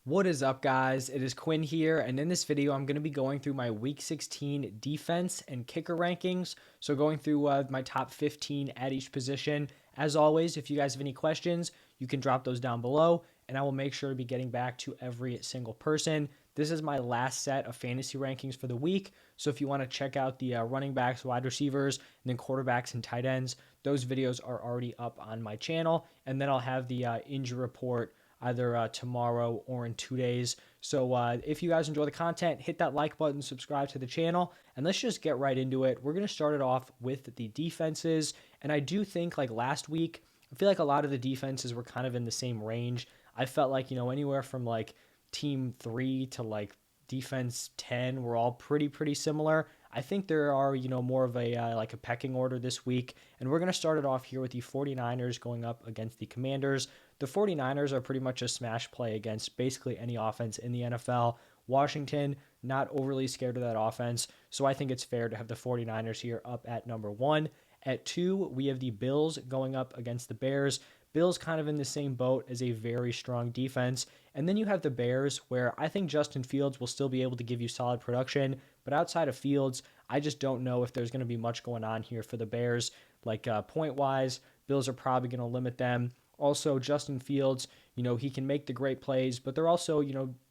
What is up, guys? It is Quinn here, and in this video, I'm going to be going through my Week 16 defense and kicker rankings. So going through my top 15 at each position. As always, if you guys have any questions, you can drop those down below, and I will make sure to be getting back to every single person. This is my last set of fantasy rankings for the week, so if you want to check out the running backs, wide receivers, and then quarterbacks and tight ends, those videos are already up on my channel, and then I'll have the injury report either tomorrow or in 2 days. So if you guys enjoy the content, hit that like button, subscribe to the channel, and let's just get right into it. We're going to start it off with the defenses, and I do think like last week, I feel like a lot of the defenses were kind of in the same range. I felt like, anywhere from like team 3 to like defense 10 were all pretty similar. I think there are, more of a like a pecking order this week, and we're going to start it off here with the 49ers going up against the Commanders. The 49ers are pretty much a smash play against basically any offense in the NFL. Washington, not overly scared of that offense, so I think it's fair to have the 49ers here up at number 1. At 2, we have the Bills going up against the Bears. Bills kind of in the same boat as a very strong defense. And then you have the Bears, where I think Justin Fields will still be able to give you solid production. But outside of Fields, I just don't know if there's going to be much going on here for the Bears. Like point-wise, Bills are probably going to limit them. Also, Justin Fields, he can make the great plays, but they're also,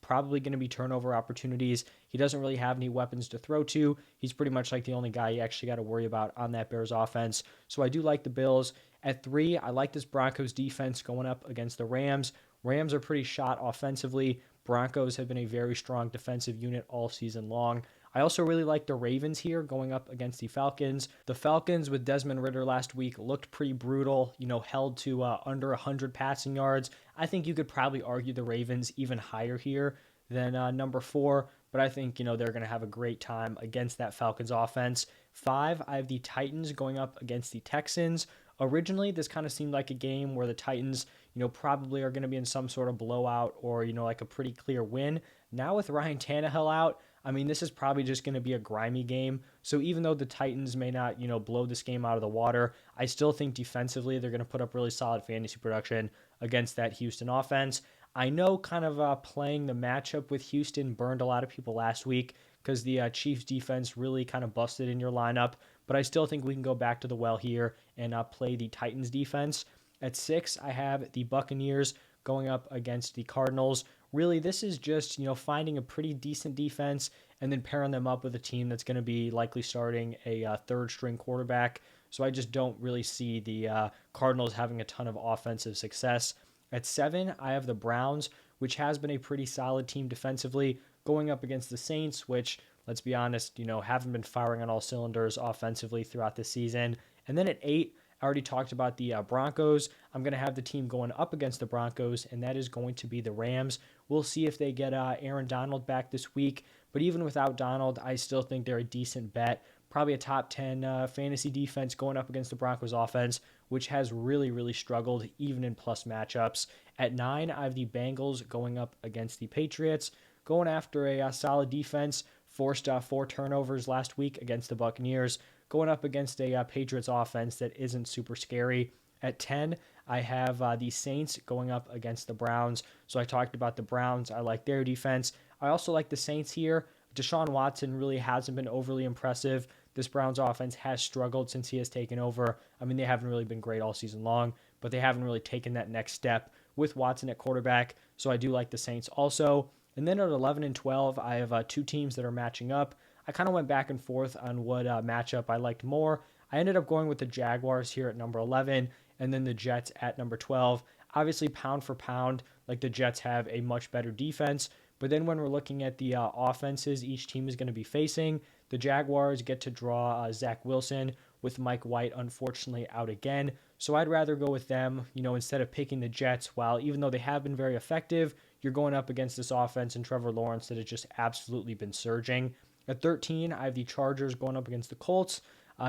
probably going to be turnover opportunities. He doesn't really have any weapons to throw to. He's pretty much like the only guy you actually got to worry about on that Bears offense. So I do like the Bills. At 3, I like this Broncos defense going up against the Rams. Rams are pretty shot offensively. Broncos have been a very strong defensive unit all season long. I also really like the Ravens here going up against the Falcons. The Falcons with Desmond Ridder last week looked pretty brutal, held to under 100 passing yards. I think you could probably argue the Ravens even higher here than number 4, but I think, they're going to have a great time against that Falcons offense. 5, I have the Titans going up against the Texans. Originally, this kind of seemed like a game where the Titans, probably are going to be in some sort of blowout or, like a pretty clear win. Now with Ryan Tannehill out, I mean, this is probably just going to be a grimy game. So even though the Titans may not, blow this game out of the water, I still think defensively they're going to put up really solid fantasy production against that Houston offense. I know kind of playing the matchup with Houston burned a lot of people last week because the Chiefs defense really kind of busted in your lineup, but I still think we can go back to the well here and play the Titans defense. At 6, I have the Buccaneers going up against the Cardinals. Really, this is just, finding a pretty decent defense and then pairing them up with a team that's going to be likely starting a third-string quarterback. So I just don't really see the Cardinals having a ton of offensive success. At 7, I have the Browns, which has been a pretty solid team defensively, going up against the Saints, which, let's be honest, haven't been firing on all cylinders offensively throughout the season. And then at 8, I already talked about the Broncos. I'm going to have the team going up against the Broncos, and that is going to be the Rams. We'll see if they get Aaron Donald back this week, but even without Donald, I still think they're a decent bet. Probably a top 10 fantasy defense going up against the Broncos offense, which has really struggled even in plus matchups. At 9, I have the Bengals going up against the Patriots, going after a solid defense, forced 4 turnovers last week against the Buccaneers, going up against a Patriots offense that isn't super scary. At 10, I have the Saints going up against the Browns. So I talked about the Browns. I like their defense. I also like the Saints here. Deshaun Watson really hasn't been overly impressive. This Browns offense has struggled since he has taken over. I mean, they haven't really been great all season long, but they haven't really taken that next step with Watson at quarterback. So I do like the Saints also. And then at 11 and 12, I have 2 teams that are matching up. I kind of went back and forth on what matchup I liked more. I ended up going with the Jaguars here at number 11 and then the Jets at number 12. Obviously, pound for pound, like the Jets have a much better defense. But then when we're looking at the offenses each team is going to be facing, the Jaguars get to draw Zach Wilson with Mike White unfortunately out again. So I'd rather go with them, instead of picking the Jets. While even though they have been very effective, you're going up against this offense and Trevor Lawrence that has just absolutely been surging. At 13, I have the Chargers going up against the Colts.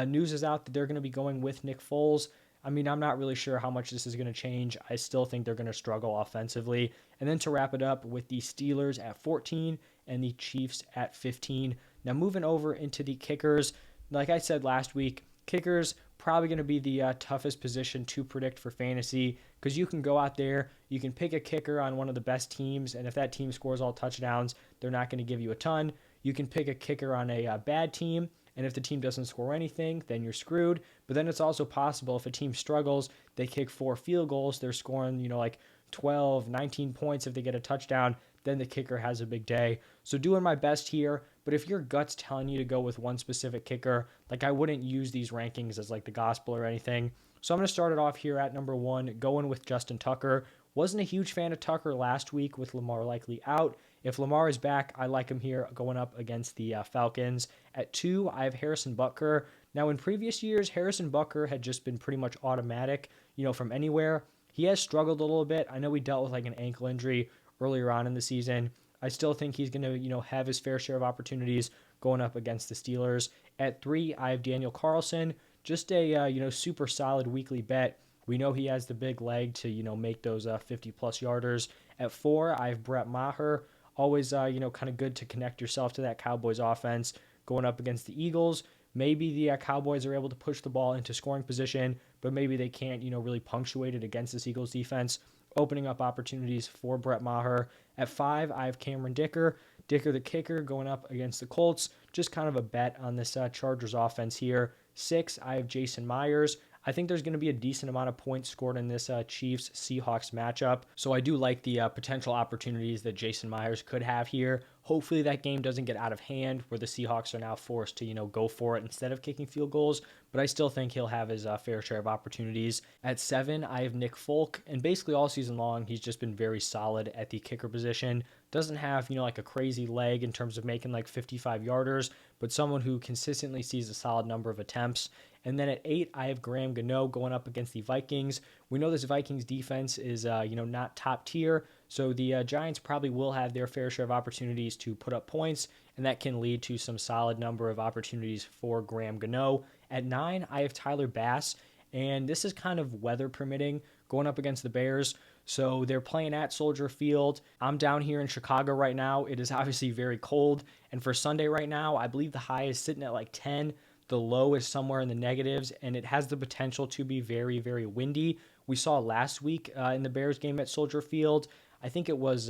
News is out that they're going to be going with Nick Foles. I mean, I'm not really sure how much this is going to change. I still think they're going to struggle offensively. And then to wrap it up with the Steelers at 14 and the Chiefs at 15. Now moving over into the kickers, like I said last week, kickers probably going to be the toughest position to predict for fantasy because you can go out there, you can pick a kicker on one of the best teams, and if that team scores all touchdowns, they're not going to give you a ton. You can pick a kicker on a bad team, and if the team doesn't score anything, then you're screwed. But then it's also possible if a team struggles, they kick 4 field goals, they're scoring, like 12, 19 points if they get a touchdown, then the kicker has a big day. So doing my best here, but if your gut's telling you to go with one specific kicker, like I wouldn't use these rankings as like the gospel or anything. So I'm going to start it off here at number 1, going with Justin Tucker. Wasn't a huge fan of Tucker last week with Lamar likely out. If Lamar is back, I like him here going up against the Falcons. At 2, I have Harrison Butker. Now, in previous years, Harrison Butker had just been pretty much automatic, from anywhere. He has struggled a little bit. I know he dealt with like an ankle injury earlier on in the season. I still think he's going to, have his fair share of opportunities going up against the Steelers. At 3, I have Daniel Carlson. Just a, super solid weekly bet. We know he has the big leg to, make those 50-plus yarders. At 4, I have Brett Maher. Always, kind of good to connect yourself to that Cowboys offense going up against the Eagles. Maybe the Cowboys are able to push the ball into scoring position, but maybe they can't, really punctuate it against this Eagles defense, opening up opportunities for Brett Maher. At 5, I have Cameron Dicker. Dicker the kicker going up against the Colts. Just kind of a bet on this Chargers offense here. 6, I have Jason Myers. I think there's going to be a decent amount of points scored in this Chiefs-Seahawks matchup. So I do like the potential opportunities that Jason Myers could have here. Hopefully that game doesn't get out of hand where the Seahawks are now forced to, go for it instead of kicking field goals. But I still think he'll have his fair share of opportunities. At 7, I have Nick Folk. And basically all season long, he's just been very solid at the kicker position. Doesn't have, like a crazy leg in terms of making like 55 yarders, but someone who consistently sees a solid number of attempts. And then at 8, I have Graham Gano going up against the Vikings. We know this Vikings defense is, not top tier. So the Giants probably will have their fair share of opportunities to put up points, and that can lead to some solid number of opportunities for Graham Gano. At 9, I have Tyler Bass, and this is kind of weather permitting going up against the Bears. So they're playing at Soldier Field. I'm down here in Chicago right now. It is obviously very cold, and for Sunday right now, I believe the high is sitting at like 10. The low is somewhere in the negatives, and it has the potential to be very, very windy. We saw last week in the Bears game at Soldier Field, I think it was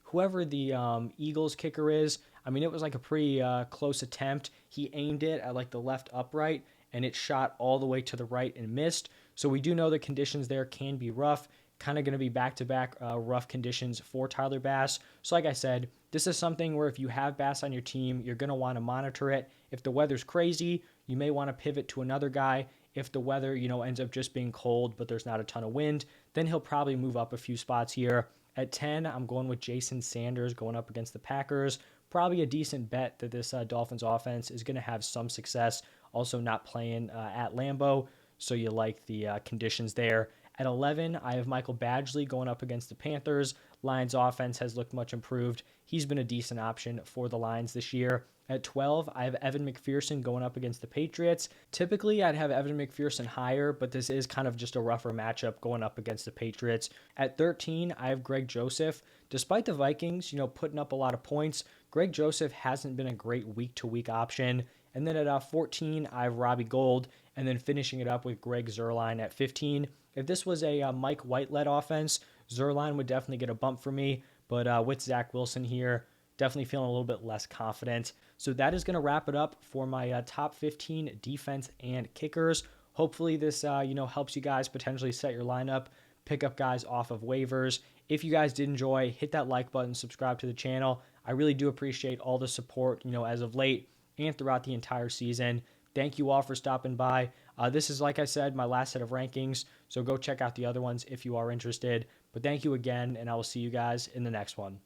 whoever the Eagles kicker is. I mean, it was like a pretty close attempt. He aimed it at like the left upright, and it shot all the way to the right and missed. So we do know the conditions there can be rough. Kind of going to be back-to-back rough conditions for Tyler Bass. So like I said, this is something where if you have Bass on your team, you're going to want to monitor it. If the weather's crazy, you may want to pivot to another guy. If the weather, ends up just being cold, but there's not a ton of wind, then he'll probably move up a few spots here. At 10, I'm going with Jason Sanders going up against the Packers. Probably a decent bet that this Dolphins offense is going to have some success. Also not playing at Lambeau, so you like the conditions there. At 11, I have Michael Badgley going up against the Panthers. Lions offense has looked much improved. He's been a decent option for the Lions this year. At 12, I have Evan McPherson going up against the Patriots. Typically, I'd have Evan McPherson higher, but this is kind of just a rougher matchup going up against the Patriots. At 13, I have Greg Joseph. Despite the Vikings, putting up a lot of points, Greg Joseph hasn't been a great week-to-week option. And then at 14, I have Robbie Gould, and then finishing it up with Greg Zuerlein at 15. If this was a Mike White-led offense, Zuerlein would definitely get a bump for me, but with Zach Wilson here, definitely feeling a little bit less confident. So that is going to wrap it up for my top 15 defense and kickers. Hopefully this, helps you guys potentially set your lineup, pick up guys off of waivers. If you guys did enjoy, hit that like button, subscribe to the channel. I really do appreciate all the support, as of late and throughout the entire season. Thank you all for stopping by. This is, like I said, my last set of rankings, so go check out the other ones if you are interested. But thank you again, and I will see you guys in the next one.